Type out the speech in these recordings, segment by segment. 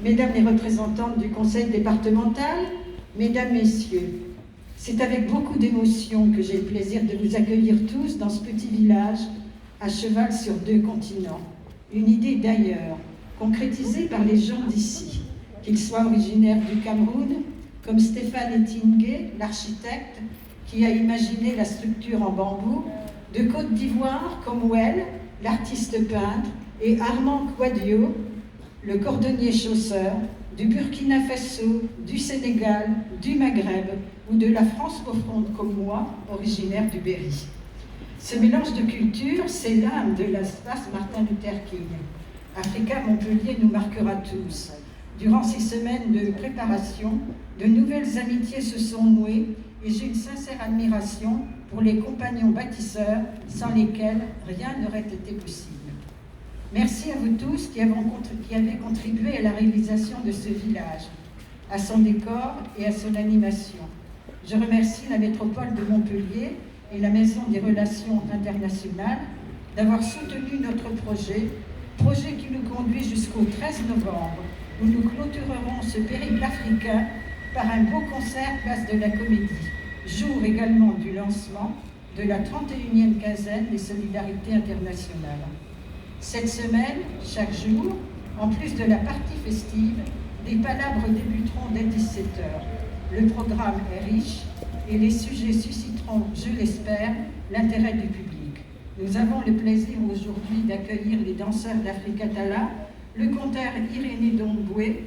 Mesdames les représentantes du conseil départemental, Mesdames, Messieurs, c'est avec beaucoup d'émotion que j'ai le plaisir de vous accueillir tous dans ce petit village à cheval sur 2 continents. Une idée d'ailleurs, concrétisée par les gens d'ici, qu'ils soient originaires du Cameroun, comme Stéphane Etingue, l'architecte qui a imaginé la structure en bambou, de Côte d'Ivoire comme Well, l'artiste peintre, et Armand Quadio, le cordonnier chausseur, du Burkina Faso, du Sénégal, du Maghreb ou de la France profonde comme moi, originaire du Berry. Ce mélange de cultures, c'est l'âme de l'espace Martin Luther King. Africa Montpellier nous marquera tous. Durant ces semaines de préparation, de nouvelles amitiés se sont nouées et j'ai une sincère admiration pour les compagnons bâtisseurs sans lesquels rien n'aurait été possible. Merci à vous tous qui avez contribué à la réalisation de ce village, à son décor et à son animation. Je remercie la métropole de Montpellier et la Maison des Relations Internationales d'avoir soutenu notre projet qui nous conduit jusqu'au 13 novembre, où nous clôturerons ce périple africain par un beau concert place de la Comédie, jour également du lancement de la 31e quinzaine des solidarités internationales. Cette semaine, chaque jour, en plus de la partie festive, les palabres débuteront dès 17h. Le programme est riche et les sujets susciteront, je l'espère, l'intérêt du public. Nous avons le plaisir aujourd'hui d'accueillir les danseurs d'Africa Tala, le conteur Irénée Domboué,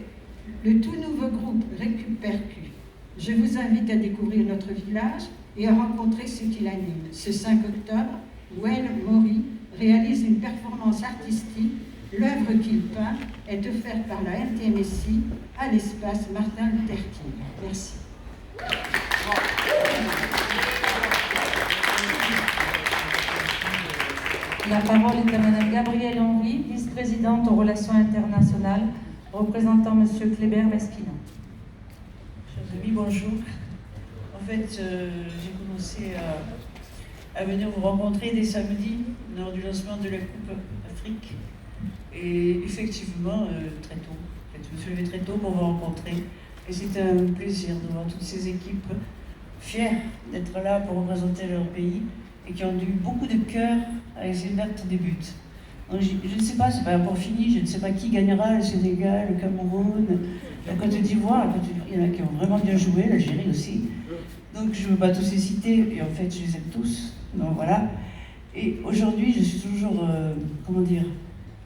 le tout nouveau groupe Récupercu. Je vous invite à découvrir notre village et à rencontrer ceux qui l'animent. Ce 5 octobre, Well Mori réalise une performance artistique. L'œuvre qu'il peint est offerte par la RTMSI à l'espace Martin Luther King. Merci. La parole est à Madame Gabrielle Henry, vice-présidente aux relations internationales, représentant Monsieur Kléber Meskina. Chers amis, bonjour. En fait, j'ai commencé à venir vous rencontrer dès samedi, lors du lancement de la Coupe Afrique. Et effectivement, très tôt. En fait, je me suis levée très tôt pour vous rencontrer. Et c'était un plaisir de voir toutes ces équipes fières d'être là pour représenter leur pays et qui ont eu beaucoup de cœur à essayer de mettre des buts. Donc, je ne sais pas, c'est pas encore fini, je ne sais pas qui gagnera, le Sénégal, le Cameroun, la Côte d'Ivoire. Il y en a qui ont vraiment bien joué, l'Algérie aussi. Donc je ne veux pas tous les citer, et en fait je les aime tous. Donc voilà. Et aujourd'hui, je suis toujours,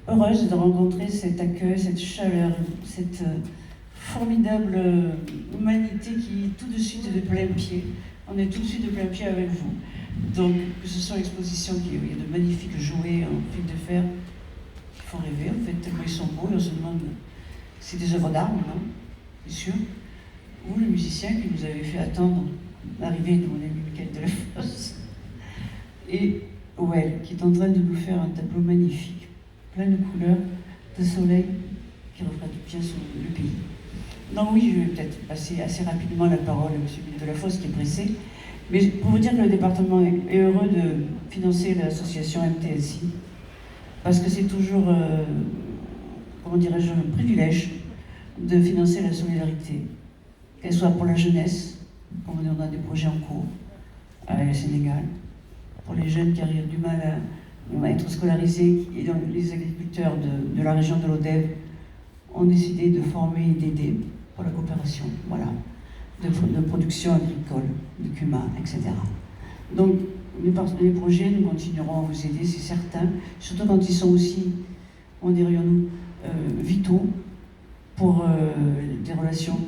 heureuse de rencontrer cet accueil, cette chaleur, cette formidable humanité qui tout de suite est de plein pied. On est tout de suite de plein pied avec vous. Donc, que ce soit l'exposition qui il y a de magnifiques jouets en fil de fer qui font rêver, en fait, tellement ils sont beaux, et on se demande, c'est des œuvres d'art, non? Bien sûr. Ou le musicien qui nous avait fait attendre l'arrivée de mon ami Michael Delafosse. Et Well, qui est en train de nous faire un tableau magnifique, plein de couleurs, de soleil, qui reflète bien sur le pays. Donc oui, je vais peut-être passer assez rapidement la parole à M. Delafosse qui est pressé. Mais pour vous dire que le département est heureux de financer l'association MTSI, parce que c'est toujours, un privilège de financer la solidarité, qu'elle soit pour la jeunesse, comme on a des projets en cours à Sénégal, pour les jeunes qui arrivent du mal à être scolarisés, et donc les agriculteurs de la région de l'Odève ont décidé de former et d'aider pour la coopération, voilà, de production agricole, de cumin, etc. Donc, les projets, nous continuerons à vous aider, c'est certain, surtout quand ils sont aussi, dirions-nous, vitaux pour des relations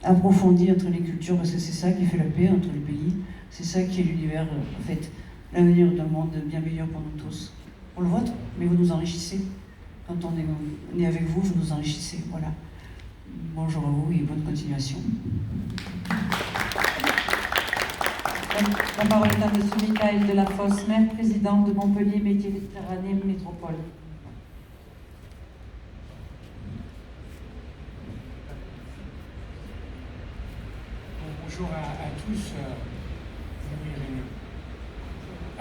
approfondies entre les cultures, parce que c'est ça qui fait la paix entre les pays, c'est ça qui est l'univers, en fait, l'avenir d'un monde bien meilleur pour nous tous. Pour le vôtre, mais vous nous enrichissez. Quand on est avec vous, vous nous enrichissez, voilà. Bonjour à vous et bonne continuation. La parole est à M. Michael Delafosse, maire président de Montpellier Méditerranée Métropole. Bonjour à tous.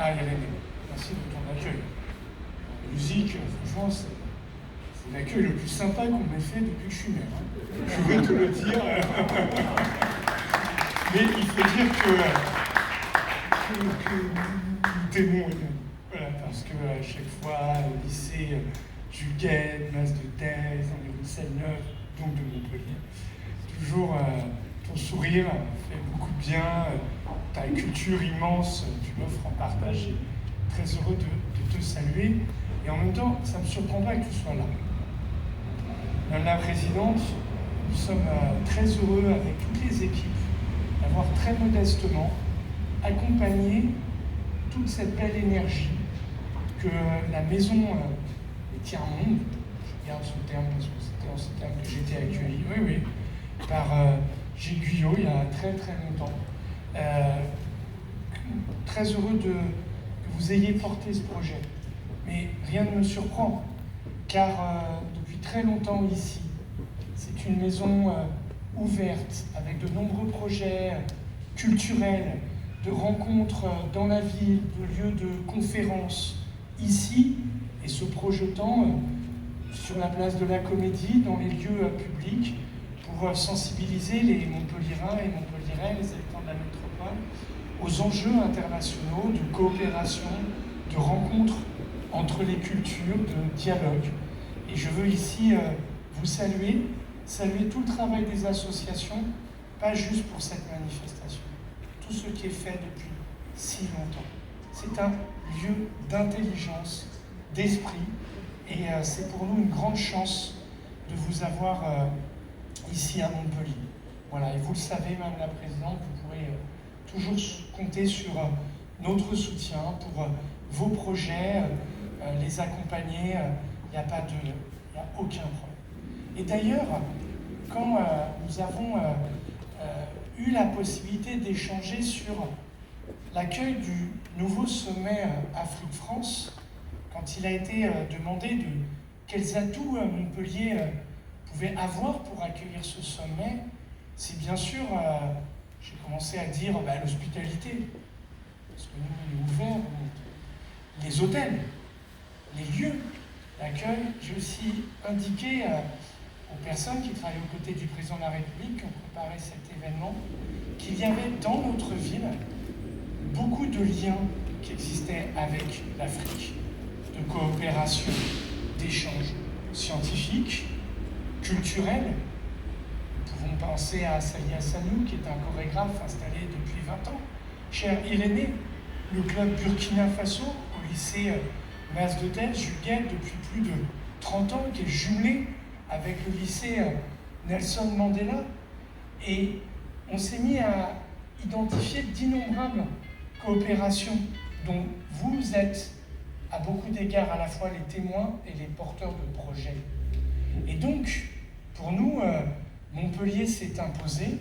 Irénée, merci de ton accueil. La musique, franchement, c'est l'accueil le plus sympa qu'on m'ait fait depuis que je suis maire. Je veux te le dire. Mais il faut dire que nous t'aimons, voilà, parce que à chaque fois, au lycée Juquet, Mas de Thèse, dans les rues de Seine-Neuve, donc de Montpellier, toujours ton sourire fait beaucoup de bien, ta culture immense, tu m'offres en partage. Très heureux de te saluer. Et en même temps, ça me surprendra que tu sois là. Madame la Présidente, nous sommes très heureux avec toutes les équipes d'avoir très modestement accompagné toute cette belle énergie que la maison des Tiers-Monde, je garde ce terme parce que c'était en ce terme que j'étais accueilli, oui, par Gilles Guyot il y a très très longtemps. Très heureux que vous ayez porté ce projet. Mais rien ne me surprend, car depuis très longtemps ici, c'est une maison ouverte, avec de nombreux projets culturels, de rencontres dans la ville, de lieux de conférences ici, et se projetant sur la place de la Comédie, dans les lieux publics, pour sensibiliser les Montpelliérains et Montpelliéraines, les habitants de la métropole, aux enjeux internationaux de coopération, de rencontres entre les cultures, de dialogue. Et je veux ici vous saluer tout le travail des associations, pas juste pour cette manifestation, tout ce qui est fait depuis si longtemps. C'est un lieu d'intelligence, d'esprit, et c'est pour nous une grande chance de vous avoir ici à Montpellier. Voilà, et vous le savez, Madame la Présidente, vous pourrez toujours compter sur notre soutien pour vos projets, les accompagner, il n'y a aucun problème. Et d'ailleurs, quand nous avons eu la possibilité d'échanger sur l'accueil du nouveau sommet Afrique-France, quand il a été demandé de quels atouts Montpellier pouvait avoir pour accueillir ce sommet, c'est bien sûr, j'ai commencé à dire l'hospitalité, parce que nous, on est ouvert, les hôtels, les lieux d'accueil. J'ai aussi indiqué aux personnes qui travaillent aux côtés du président de la République, qui ont préparé cet événement, qu'il y avait dans notre ville beaucoup de liens qui existaient avec l'Afrique, de coopération, d'échanges scientifiques, culturels. Nous pouvons penser à Salia Sanou, qui est un chorégraphe installé depuis 20 ans. Cher Irénée, le club Burkina Faso, au lycée Mas de Thèse, Juquet, depuis plus de 30 ans, qui est jumelé avec le lycée Nelson Mandela. Et on s'est mis à identifier d'innombrables coopérations dont vous êtes à beaucoup d'égards à la fois les témoins et les porteurs de projets. Et donc, pour nous, Montpellier s'est imposé,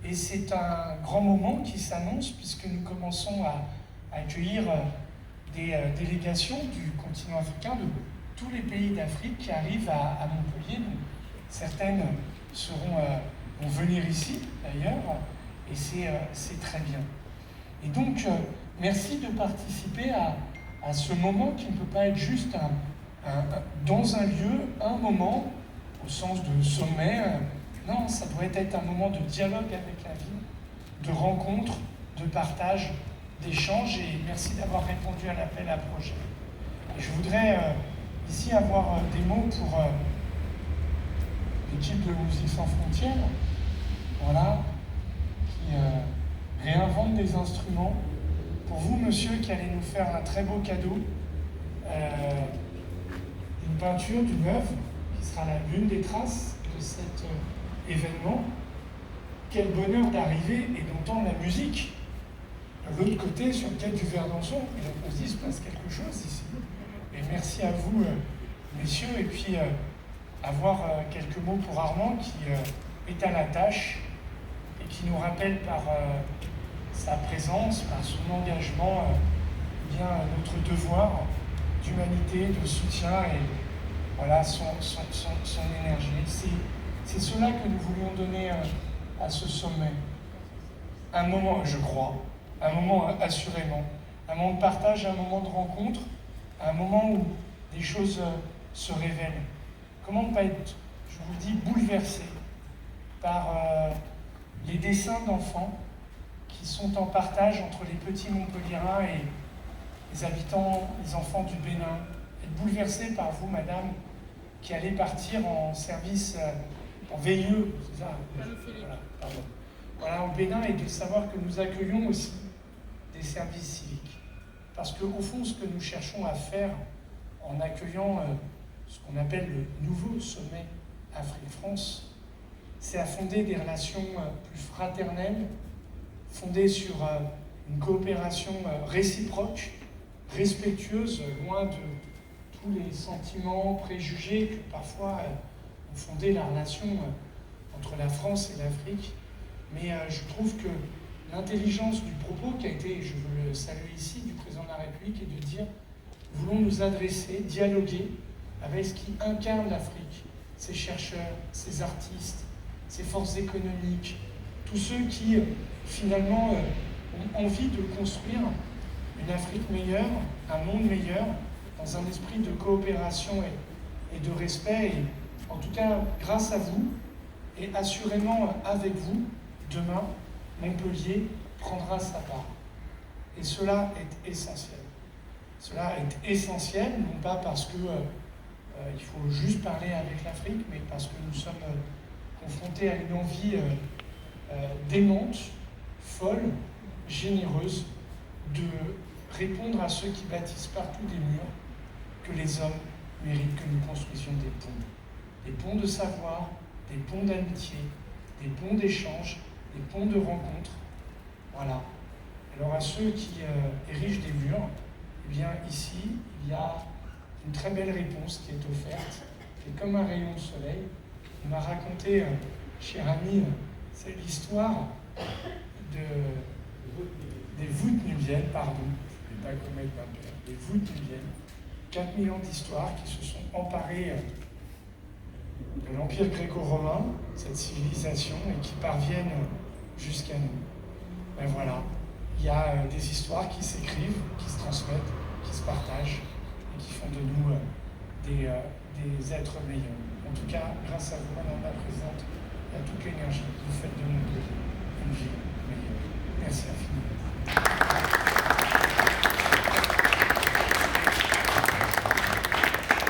et c'est un grand moment qui s'annonce puisque nous commençons à accueillir des délégations du continent africain, de tous les pays d'Afrique qui arrivent à Montpellier. Donc, certaines vont venir ici d'ailleurs, et c'est très bien. Et donc, merci de participer à ce moment qui ne peut pas être juste dans un lieu, un moment, au sens de sommet. Non, ça doit être un moment de dialogue avec la ville, de rencontre, de partage, d'échange. Et merci d'avoir répondu à l'appel à projet. Et je voudrais ici avoir des mots pour l'équipe de Musique Sans Frontières, voilà, qui réinvente des instruments. Pour vous, monsieur, qui allez nous faire un très beau cadeau, une peinture d'une œuvre qui sera l'une des traces de cet événement. Quel bonheur d'arriver et d'entendre la musique de l'autre côté, sur le quai du Verdançon. Et donc on se dit, il se passe quelque chose ici. Et merci à vous, messieurs, et puis avoir quelques mots pour Armand, qui est à la tâche et qui nous rappelle par sa présence, par son engagement, bien notre devoir d'humanité, de soutien et voilà son énergie. C'est cela que nous voulions donner à ce sommet. Un moment, je crois, un moment assurément, un moment de partage, un moment de rencontre, un moment où des choses se révèlent, comment ne pas être, je vous le dis, bouleversé par les dessins d'enfants qui sont en partage entre les petits Montpelliérains et les habitants, les enfants du Bénin. Être bouleversé par vous, madame, qui allez partir en service, en veilleux, c'est ça? Voilà, pardon. Voilà, au Bénin, et de savoir que nous accueillons aussi des services civiques. Parce qu'au fond, ce que nous cherchons à faire en accueillant ce qu'on appelle le nouveau sommet Afrique-France, c'est à fonder des relations plus fraternelles, fondées sur une coopération réciproque, respectueuse, loin de tous les sentiments, préjugés que parfois ont fondé la relation entre la France et l'Afrique. Mais je trouve que l'intelligence du propos qui a été, je veux le saluer ici, du président de la République, est de dire « nous voulons nous adresser, dialoguer avec ce qui incarne l'Afrique, ses chercheurs, ses artistes, ses forces économiques, tous ceux qui, finalement, ont envie de construire une Afrique meilleure, un monde meilleur, dans un esprit de coopération et de respect. Et en tout cas, grâce à vous, et assurément avec vous, demain, Montpellier prendra sa part. Et cela est essentiel. Cela est essentiel, non pas parce que il faut juste parler avec l'Afrique, mais parce que nous sommes confrontés à une envie démente, folle, généreuse, de répondre à ceux qui bâtissent partout des murs, que les hommes méritent que nous construisions des ponts. Des ponts de savoir, des ponts d'amitié, des ponts d'échange, des ponts de rencontres. Voilà. Alors à ceux qui érigent des murs, eh bien ici, il y a une très belle réponse qui est offerte, qui est comme un rayon de soleil. On m'a raconté, cher ami, c'est l'histoire des voûtes nubiennes, pardon, je ne vais pas commettre d'impair, des voûtes nubiennes, 4000 ans d'histoire qui se sont emparées de l'Empire gréco-romain, cette civilisation, et qui parviennent jusqu'à nous. Ben voilà, il y a des histoires qui s'écrivent, qui se transmettent, qui se partagent, et qui font de nous des êtres meilleurs. En tout cas, grâce à vous, Madame la Présidente, et à toute l'énergie que vous faites de nous une vie meilleure. Merci infiniment.